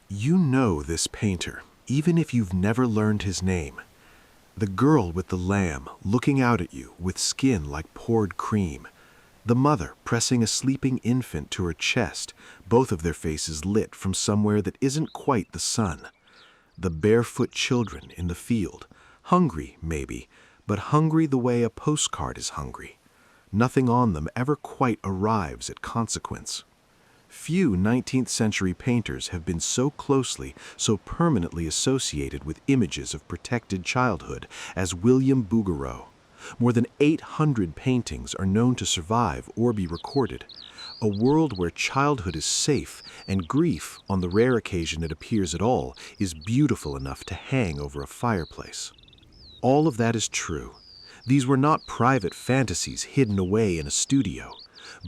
You know this painter, even if you've never learned his name. The girl with the lamb looking out at you with skin like poured cream. The mother pressing a sleeping infant to her chest, both of their faces lit from somewhere that isn't quite the sun. The barefoot children in the field, hungry maybe, but hungry the way a postcard is hungry. Nothing on them ever quite arrives at consequence. Few 19th century painters have been so closely, so permanently associated with images of protected childhood as William Bouguereau. More than 800 paintings are known to survive or be recorded. A world where childhood is safe and grief, on the rare occasion it appears at all, is beautiful enough to hang over a fireplace. All of that is true. These were not private fantasies hidden away in a studio.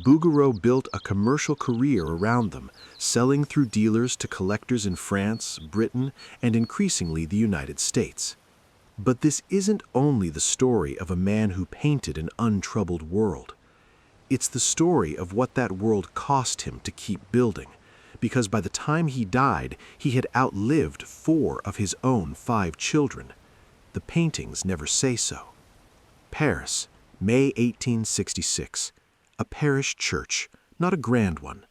Bouguereau built a commercial career around them, selling through dealers to collectors in France, Britain, and increasingly the United States. But this isn't only the story of a man who painted an untroubled world. It's the story of what that world cost him to keep building, because by the time he died, he had outlived 4 of his own 5 children. The paintings never say so. Paris, May 1866. A parish church, not a grand one.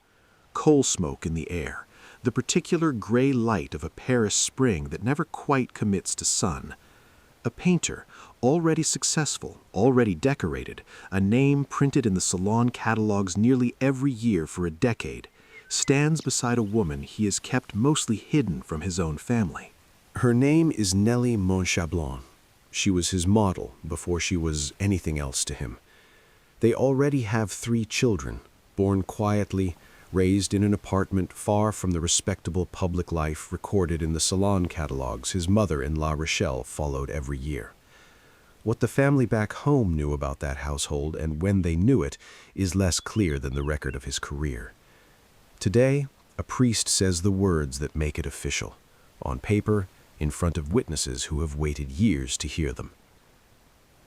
Coal smoke in the air, the particular gray light of a Paris spring that never quite commits to sun. A painter, already successful, already decorated, a name printed in the salon catalogs nearly every year for a decade, stands beside a woman he has kept mostly hidden from his own family. Her name is Nellie Monchablant. She was his model before she was anything else to him. They already have 3 children, born quietly, raised in an apartment far from the respectable public life recorded in the salon catalogs his mother in La Rochelle followed every year. What the family back home knew about that household and when they knew it is less clear than the record of his career. Today, a priest says the words that make it official, on paper, in front of witnesses who have waited years to hear them.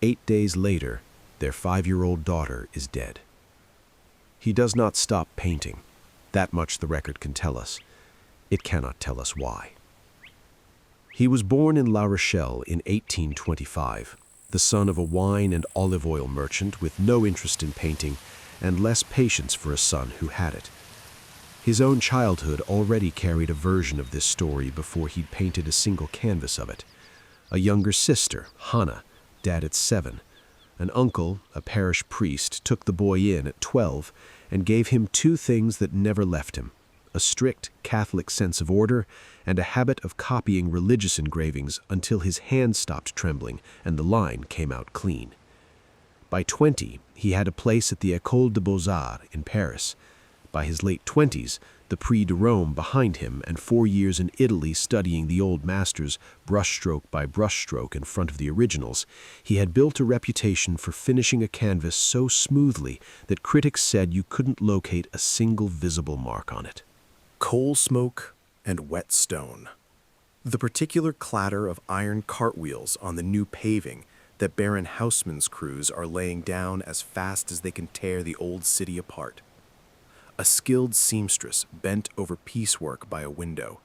8 days later, their 5-year-old daughter is dead. He does not stop painting. That much the record can tell us. It cannot tell us why. He was born in La Rochelle in 1825, the son of a wine and olive oil merchant with no interest in painting and less patience for a son who had it. His own childhood already carried a version of this story before he'd painted a single canvas of it. A younger sister, Hannah, dad at 7. An uncle, a parish priest, took the boy in at 12 and gave him 2 things that never left him: a strict Catholic sense of order and a habit of copying religious engravings until his hand stopped trembling and the line came out clean. By 20, he had a place at the École des Beaux-Arts in Paris. By his late 20s, the Prix de Rome behind him and 4 years in Italy studying the old masters brushstroke by brushstroke in front of the originals, he had built a reputation for finishing a canvas so smoothly that critics said you couldn't locate a single visible mark on it. Coal smoke and wet stone. The particular clatter of iron cartwheels on the new paving that Baron Haussmann's crews are laying down as fast as they can tear the old city apart. A skilled seamstress bent over piecework by a window,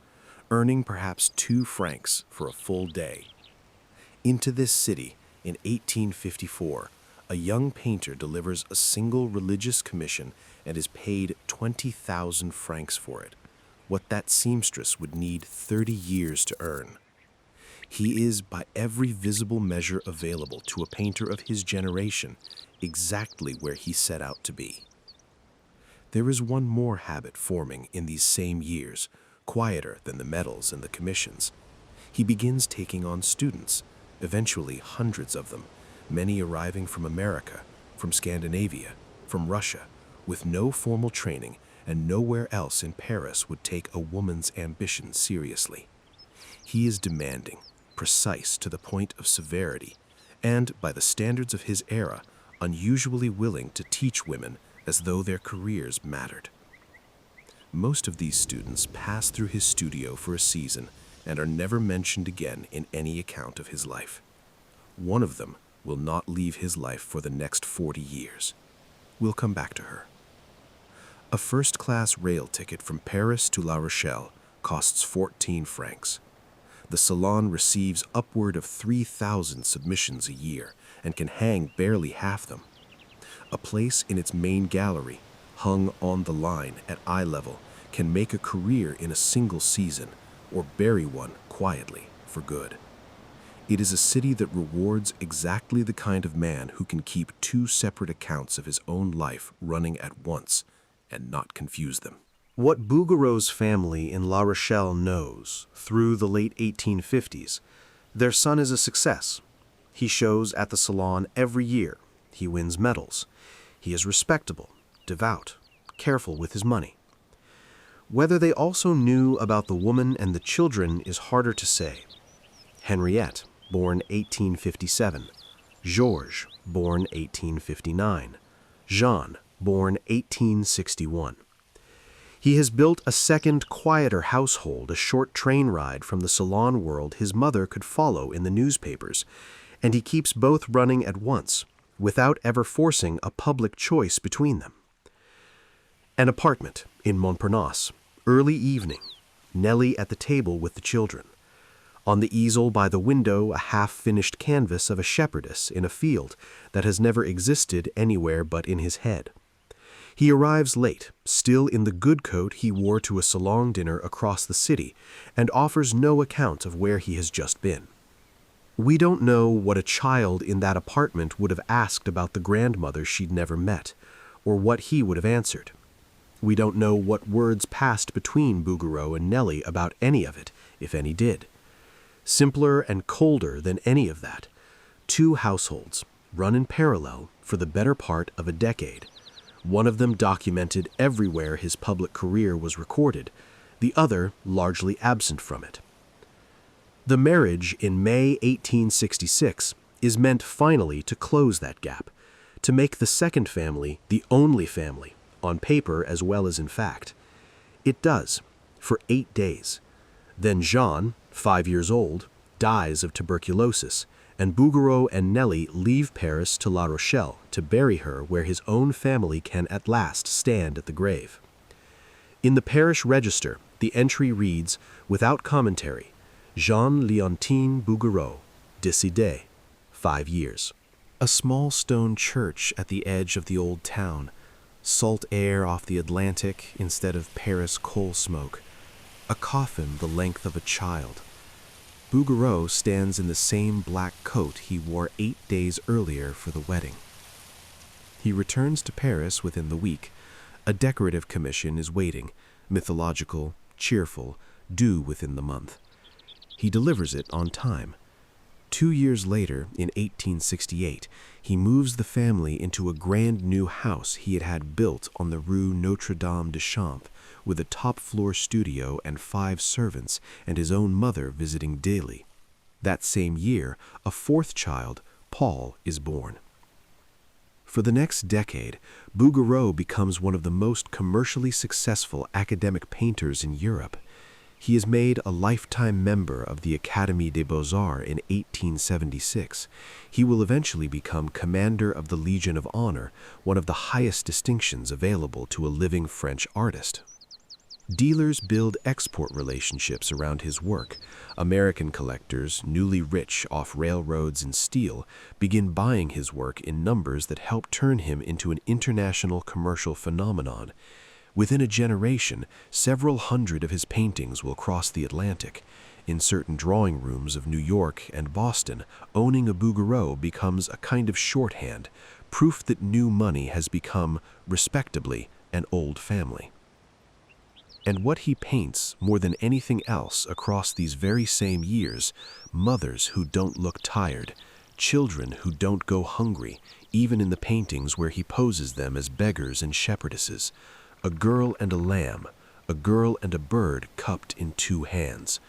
earning perhaps 2 francs for a full day. Into this city, in 1854, a young painter delivers a single religious commission and is paid 20,000 francs for it, what that seamstress would need 30 years to earn. He is, by every visible measure available to a painter of his generation, exactly where he set out to be. There is one more habit forming in these same years, quieter than the medals and the commissions. He begins taking on students, eventually hundreds of them, many arriving from America, from Scandinavia, from Russia, with no formal training, and nowhere else in Paris would take a woman's ambition seriously. He is demanding, precise to the point of severity, and, by the standards of his era, unusually willing to teach women as though their careers mattered. Most of these students pass through his studio for a season and are never mentioned again in any account of his life. One of them will not leave his life for the next 40 years. We'll come back to her. A first-class rail ticket from Paris to La Rochelle costs 14 francs. The salon receives upward of 3,000 submissions a year and can hang barely half them. A place in its main gallery, hung on the line at eye level, can make a career in a single season or bury one quietly for good. It is a city that rewards exactly the kind of man who can keep two separate accounts of his own life running at once and not confuse them. What Bouguereau's family in La Rochelle knows, through the late 1850s, their son is a success. He shows at the salon every year. He wins medals. He is respectable, devout, careful with his money. Whether they also knew about the woman and the children is harder to say. Henriette, born 1857. Georges, born 1859. Jean, born 1861. He has built a second, quieter household a short train ride from the salon world his mother could follow in the newspapers, and he keeps both running at once, without ever forcing a public choice between them. An apartment in Montparnasse, early evening, Nellie at the table with the children. On the easel by the window, a half-finished canvas of a shepherdess in a field that has never existed anywhere but in his head. He arrives late, still in the good coat he wore to a salon dinner across the city, and offers no account of where he has just been. We don't know what a child in that apartment would have asked about the grandmother she'd never met, or what he would have answered. We don't know what words passed between Bouguereau and Nellie about any of it, if any did. Simpler and colder than any of that, two households, run in parallel for the better part of a decade. One of them documented everywhere his public career was recorded, the other largely absent from it. The marriage in May 1866 is meant finally to close that gap, to make the second family the only family, on paper as well as in fact. It does, for 8 days. Then Jean, 5 years old, dies of tuberculosis, and Bouguereau and Nellie leave Paris to La Rochelle to bury her where his own family can at last stand at the grave. In the parish register, the entry reads, without commentary, Jean Leontine Bouguereau, décédé, 5 years. A small stone church at the edge of the old town, salt air off the Atlantic instead of Paris coal smoke, a coffin the length of a child. Bouguereau stands in the same black coat he wore 8 days earlier for the wedding. He returns to Paris within the week. A decorative commission is waiting, mythological, cheerful, due within the month. He delivers it on time. 2 years later, in 1868, he moves the family into a grand new house he had built on the rue Notre-Dame-des-Champs, with a top-floor studio and 5 servants and his own mother visiting daily. That same year, a 4th child, Paul, is born. For the next decade, Bouguereau becomes one of the most commercially successful academic painters in Europe. He is made a lifetime member of the Académie des Beaux-Arts in 1876. He will eventually become Commander of the Legion of Honor, one of the highest distinctions available to a living French artist. Dealers build export relationships around his work. American collectors, newly rich off railroads and steel, begin buying his work in numbers that help turn him into an international commercial phenomenon. Within a generation, several hundred of his paintings will cross the Atlantic. In certain drawing rooms of New York and Boston, owning a Bouguereau becomes a kind of shorthand, proof that new money has become, respectably, an old family. And what he paints more than anything else across these very same years, mothers who don't look tired, children who don't go hungry, even in the paintings where he poses them as beggars and shepherdesses, a girl and a lamb, a girl and a bird cupped in 2 hands,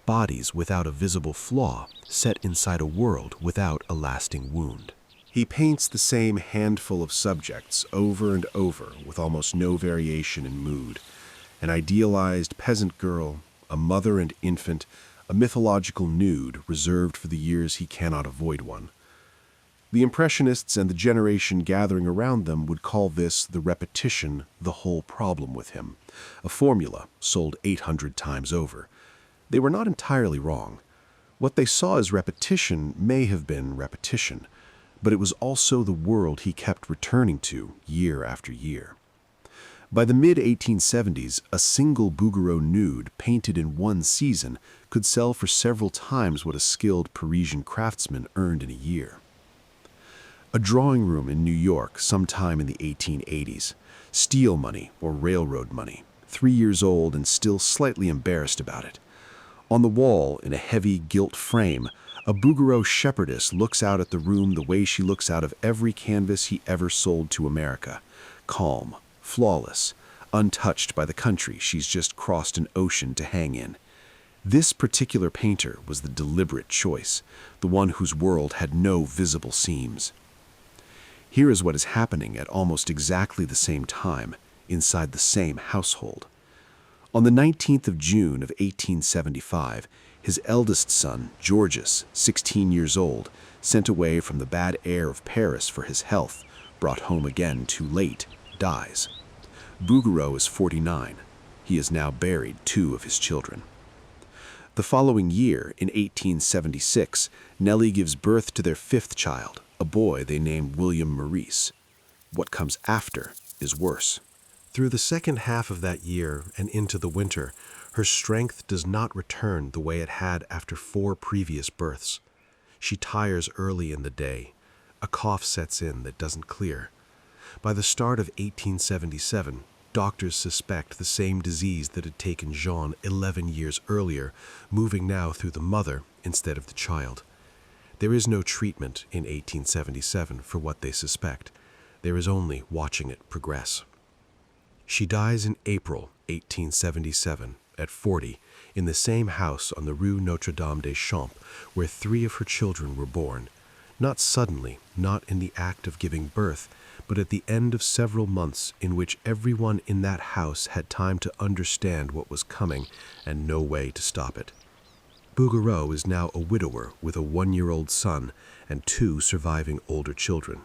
bodies without a visible flaw set inside a world without a lasting wound. He paints the same handful of subjects over and over with almost no variation in mood. An idealized peasant girl, a mother and infant, a mythological nude reserved for the years he cannot avoid one. The Impressionists and the generation gathering around them would call this the repetition, the whole problem with him, a formula sold 800 times over. They were not entirely wrong. What they saw as repetition may have been repetition, but it was also the world he kept returning to year after year. By the mid-1870s, a single Bouguereau nude painted in one season could sell for several times what a skilled Parisian craftsman earned in a year. A drawing room in New York sometime in the 1880s, steel money or railroad money, 3 years old and still slightly embarrassed about it. On the wall, in a heavy gilt frame, a Bouguereau shepherdess looks out at the room the way she looks out of every canvas he ever sold to America, calm, flawless, untouched by the country she's just crossed an ocean to hang in. This particular painter was the deliberate choice, the one whose world had no visible seams. Here is what is happening at almost exactly the same time, inside the same household. On the 19th of June of 1875, his eldest son, Georges, 16 years old, sent away from the bad air of Paris for his health, brought home again too late, dies. Bouguereau is 49. He has now buried 2 of his children. The following year, in 1876, Nellie gives birth to their 5th child, a boy they named William Maurice. What comes after is worse. Through the second half of that year and into the winter, her strength does not return the way it had after 4 previous births. She tires early in the day. A cough sets in that doesn't clear. By the start of 1877, doctors suspect the same disease that had taken Jean 11 years earlier, moving now through the mother instead of the child. There is no treatment in 1877 for what they suspect. There is only watching it progress. She dies in April 1877, at 40, in the same house on the Rue Notre-Dame-des-Champs, where 3 of her children were born. Not suddenly, not in the act of giving birth, but at the end of several months in which everyone in that house had time to understand what was coming and no way to stop it. Bouguereau is now a widower with a 1-year-old son and 2 surviving older children.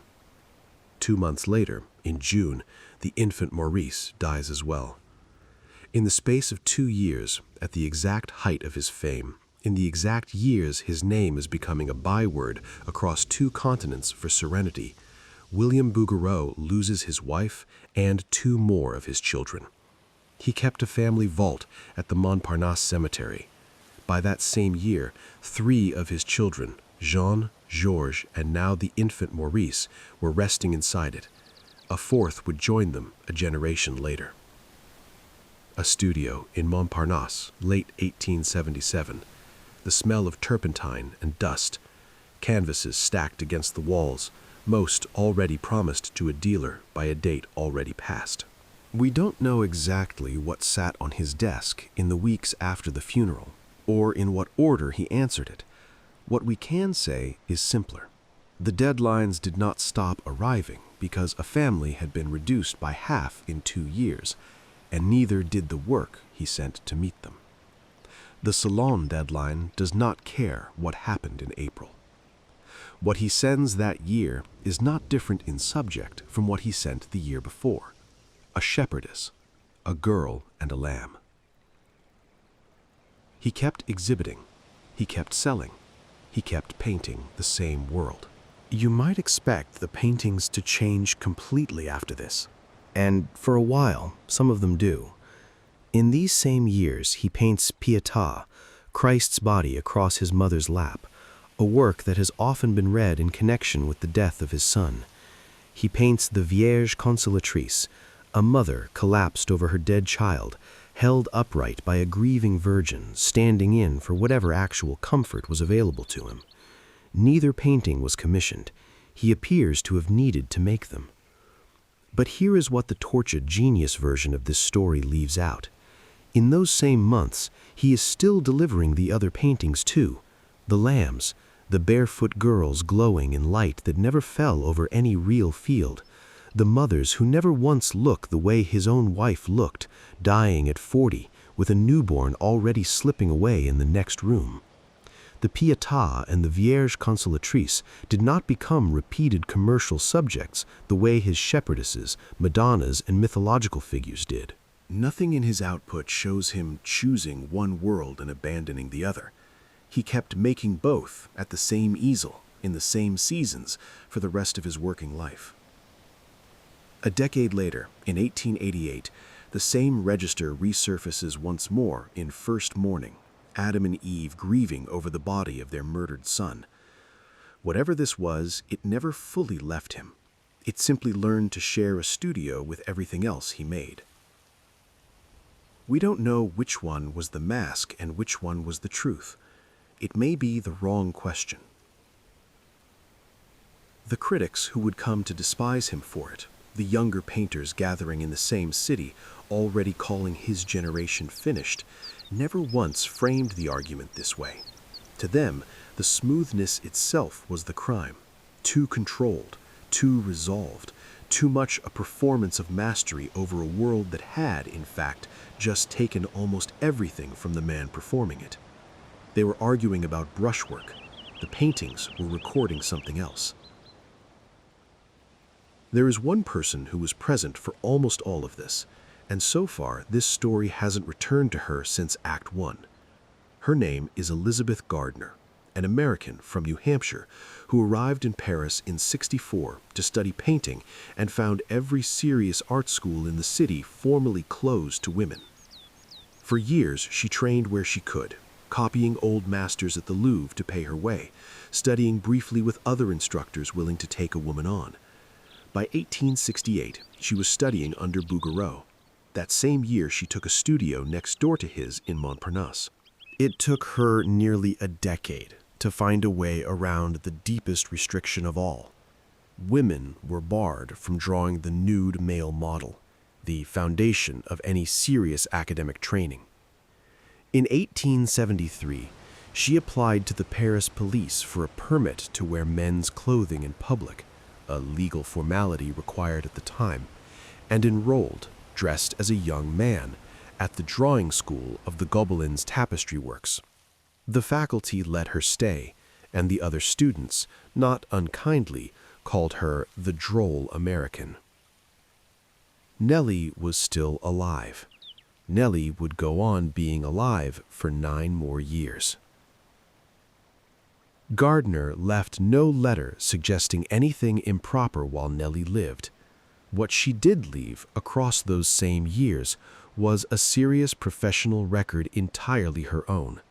2 months later, in June, the infant Maurice dies as well. In the space of 2 years, at the exact height of his fame, in the exact years his name is becoming a byword across 2 continents for serenity, William Bouguereau loses his wife and 2 more of his children. He kept a family vault at the Montparnasse Cemetery. By that same year, 3 of his children, Jean, Georges, and now the infant Maurice, were resting inside it. A 4th would join them a generation later. A studio in Montparnasse, late 1877. The smell of turpentine and dust. Canvases stacked against the walls, most already promised to a dealer by a date already past. We don't know exactly what sat on his desk in the weeks after the funeral, or in what order he answered it. What we can say is simpler. The deadlines did not stop arriving because a family had been reduced by half in 2 years, and neither did the work he sent to meet them. The Salon deadline does not care what happened in April. What he sends that year is not different in subject from what he sent the year before. A shepherdess, a girl and a lamb. He kept exhibiting, he kept selling, he kept painting the same world. You might expect the paintings to change completely after this, and for a while, some of them do. In these same years, he paints Pietà, Christ's body across his mother's lap, a work that has often been read in connection with the death of his son. He paints the Vierge Consolatrice, a mother collapsed over her dead child, held upright by a grieving virgin, standing in for whatever actual comfort was available to him. Neither painting was commissioned. He appears to have needed to make them. But here is what the tortured genius version of this story leaves out. In those same months, he is still delivering the other paintings too, the lambs, the barefoot girls glowing in light that never fell over any real field, the mothers who never once look the way his own wife looked, dying at 40, with a newborn already slipping away in the next room. The Pietà and the Vierge Consolatrice did not become repeated commercial subjects the way his shepherdesses, Madonnas, and mythological figures did. Nothing in his output shows him choosing one world and abandoning the other. He kept making both at the same easel, in the same seasons, for the rest of his working life. A decade later, in 1888, the same register resurfaces once more in First Morning, Adam and Eve grieving over the body of their murdered son. Whatever this was, it never fully left him. It simply learned to share a studio with everything else he made. We don't know which one was the mask and which one was the truth. It may be the wrong question. The critics who would come to despise him for it, the younger painters gathering in the same city, already calling his generation finished, never once framed the argument this way. To them, the smoothness itself was the crime, too controlled, too resolved, too much a performance of mastery over a world that had, in fact, just taken almost everything from the man performing it. They were arguing about brushwork. The paintings were recording something else. There is one person who was present for almost all of this, and so far this story hasn't returned to her since Act 1. Her name is Elizabeth Gardner, an American from New Hampshire who arrived in Paris in '64 to study painting and found every serious art school in the city formally closed to women. For years she trained where she could, copying old masters at the Louvre to pay her way, studying briefly with other instructors willing to take a woman on. By 1868, she was studying under Bouguereau. That same year, she took a studio next door to his in Montparnasse. It took her nearly a decade to find a way around the deepest restriction of all. Women were barred from drawing the nude male model, the foundation of any serious academic training. In 1873, she applied to the Paris police for a permit to wear men's clothing in public, a legal formality required at the time, and enrolled, dressed as a young man, at the drawing school of the Gobelins tapestry works. The faculty let her stay, and the other students, not unkindly, called her the droll American. Nellie was still alive. Nellie would go on being alive for 9 more years. Gardner left no letter suggesting anything improper while Nellie lived. What she did leave across those same years was a serious professional record entirely her own,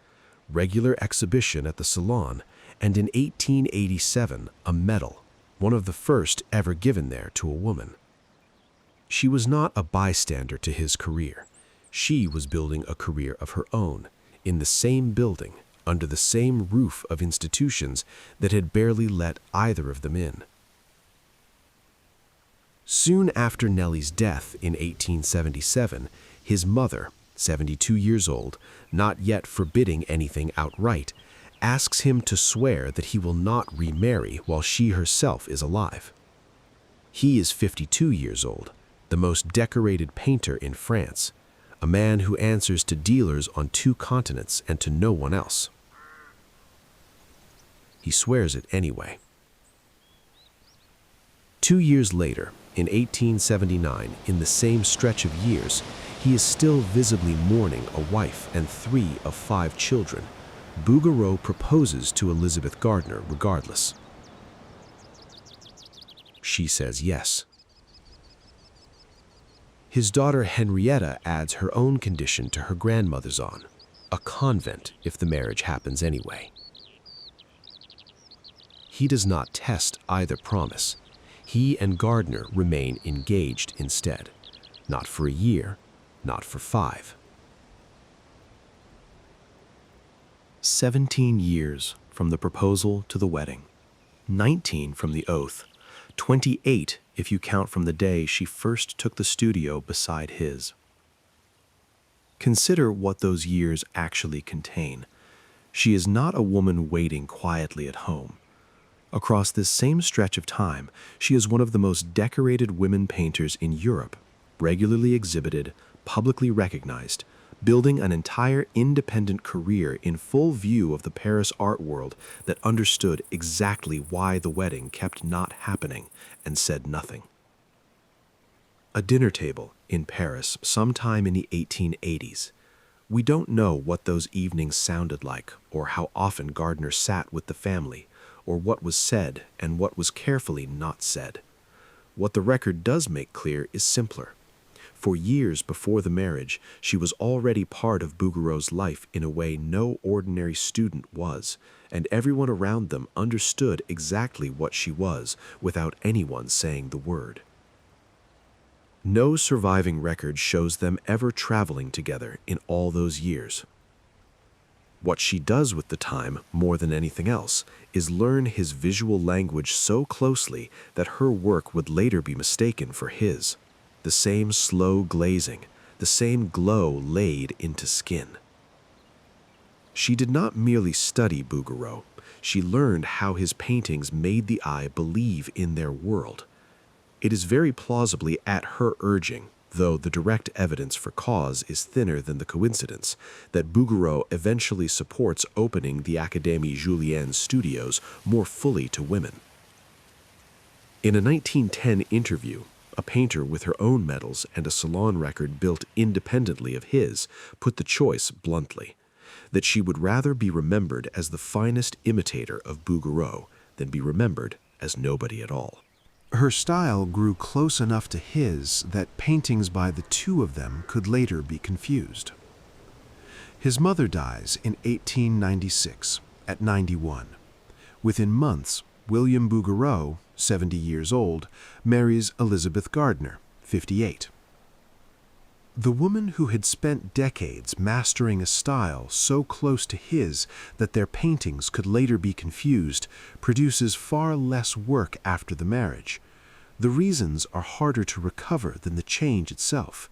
regular exhibition at the Salon, and in 1887 a medal, one of the first ever given there to a woman. She was not a bystander to his career. She was building a career of her own, in the same building, under the same roof of institutions that had barely let either of them in. Soon after Nellie's death in 1877, his mother, 72 years old, not yet forbidding anything outright, asks him to swear that he will not remarry while she herself is alive. He is 52 years old, the most decorated painter in France, a man who answers to dealers on 2 continents and to no one else. He swears it anyway. 2 years later, in 1879, in the same stretch of years, he is still visibly mourning a wife and 3 of 5 children. Bouguereau proposes to Elizabeth Gardner regardless. She says yes. His daughter Henrietta adds her own condition to her grandmother's on, a convent if the marriage happens anyway. He does not test either promise. He and Gardner remain engaged instead, not for a year, not for 5. 17 years from the proposal to the wedding, 19 from the oath, 28 if you count from the day she first took the studio beside his. Consider what those years actually contain. She is not a woman waiting quietly at home. Across this same stretch of time, she is one of the most decorated women painters in Europe, regularly exhibited, publicly recognized, building an entire independent career in full view of the Paris art world that understood exactly why the wedding kept not happening and said nothing. A dinner table in Paris sometime in the 1880s. We don't know what those evenings sounded like, or how often Gardner sat with the family, or what was said and what was carefully not said. What the record does make clear is simpler. For years before the marriage, she was already part of Bouguereau's life in a way no ordinary student was, and everyone around them understood exactly what she was without anyone saying the word. No surviving record shows them ever traveling together in all those years. What she does with the time, more than anything else, is learn his visual language so closely that her work would later be mistaken for his. The same slow glazing, the same glow laid into skin. She did not merely study Bouguereau, she learned how his paintings made the eye believe in their world. It is very plausibly at her urging, though the direct evidence for cause is thinner than the coincidence, that Bouguereau eventually supports opening the Académie Julien's studios more fully to women. In a 1910 interview, a painter with her own medals and a salon record built independently of his put the choice bluntly, that she would rather be remembered as the finest imitator of Bouguereau than be remembered as nobody at all. Her style grew close enough to his that paintings by the two of them could later be confused. His mother dies in 1896 at 91. Within months, William Bouguereau, 70 years old, marries Elizabeth Gardner, 58. The woman who had spent decades mastering a style so close to his that their paintings could later be confused produces far less work after the marriage. The reasons are harder to recover than the change itself.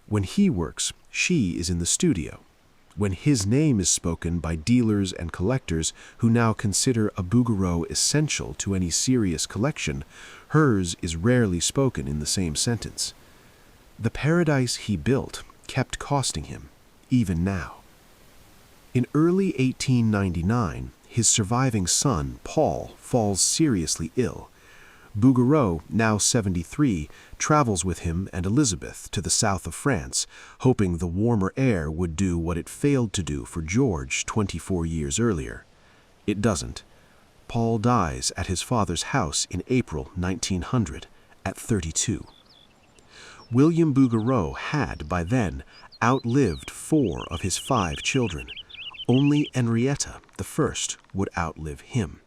When he works, she is in the studio. When his name is spoken by dealers and collectors who now consider a Bouguereau essential to any serious collection, hers is rarely spoken in the same sentence. The paradise he built kept costing him, even now. In early 1899, his surviving son, Paul, falls seriously ill. Bouguereau, now 73, travels with him and Elizabeth to the south of France, hoping the warmer air would do what it failed to do for George 24 years earlier. It doesn't. Paul dies at his father's house in April 1900, at 32. William Bouguereau had, by then, outlived 4 of his 5 children. Only Henrietta, the first, would outlive him.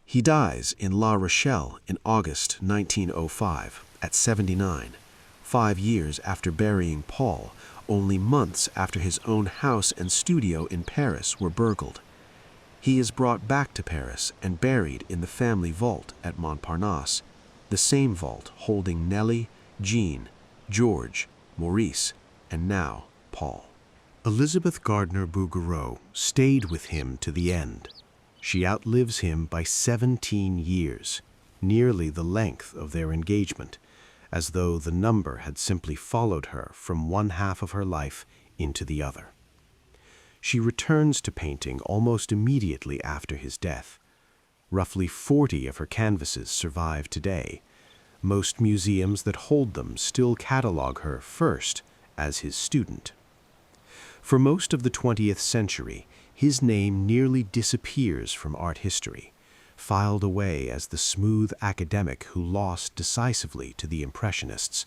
He dies in La Rochelle in August 1905, at 79, 5 years after burying Paul, only months after his own house and studio in Paris were burgled. He is brought back to Paris and buried in the family vault at Montparnasse, the same vault holding Nellie, Jean, George, Maurice, and now Paul. Elizabeth Gardner Bouguereau stayed with him to the end. She outlives him by 17 years, nearly the length of their engagement, as though the number had simply followed her from one half of her life into the other. She returns to painting almost immediately after his death. Roughly 40 of her canvases survive today. Most museums that hold them still catalog her first as his student. For most of the 20th century, his name nearly disappears from art history, filed away as the smooth academic who lost decisively to the Impressionists,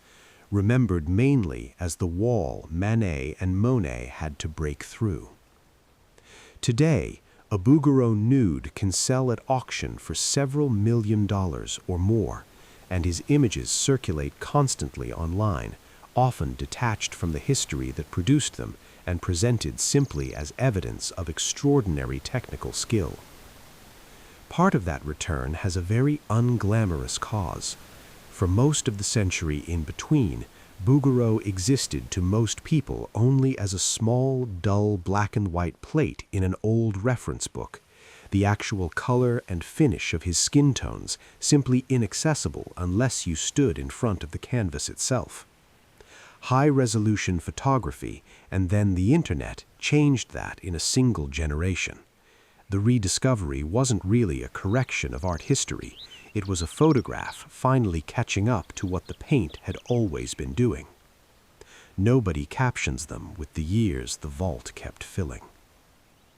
remembered mainly as the wall Manet and Monet had to break through. Today, a Bouguereau nude can sell at auction for several $1 million or more, and his images circulate constantly online, often detached from the history that produced them and presented simply as evidence of extraordinary technical skill. Part of that return has a very unglamorous cause. For most of the century in between, Bouguereau existed to most people only as a small, dull black and white plate in an old reference book, the actual color and finish of his skin tones simply inaccessible unless you stood in front of the canvas itself. High-resolution photography and then the internet changed that in a single generation. The rediscovery wasn't really a correction of art history. It was a photograph finally catching up to what the paint had always been doing. Nobody captions them with the years the vault kept filling.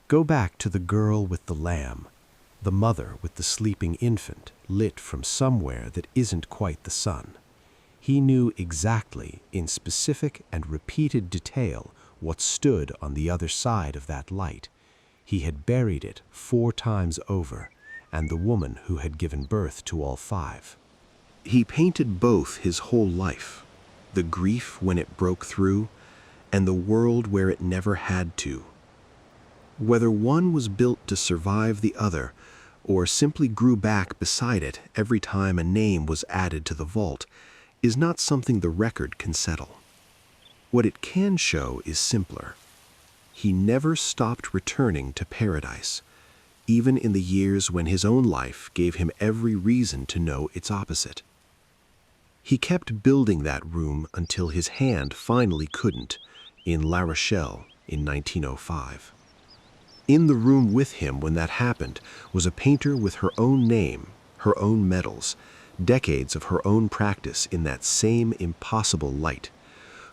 Go back to the girl with the lamb, the mother with the sleeping infant lit from somewhere that isn't quite the sun. He knew exactly, in specific and repeated detail, what stood on the other side of that light. He had buried it 4 times over, and the woman who had given birth to all 5. He painted both his whole life, the grief when it broke through, and the world where it never had to. Whether one was built to survive the other, or simply grew back beside it every time a name was added to the vault, is not something the record can settle. What it can show is simpler. He never stopped returning to paradise, even in the years when his own life gave him every reason to know its opposite. He kept building that room until his hand finally couldn't, in La Rochelle in 1905. In the room with him when that happened was a painter with her own name, her own medals, decades of her own practice in that same impossible light,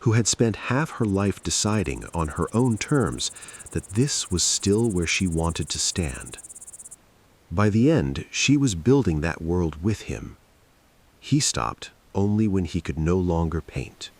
who had spent half her life deciding on her own terms that this was still where she wanted to stand. By the end, she was building that world with him. He stopped only when he could no longer paint.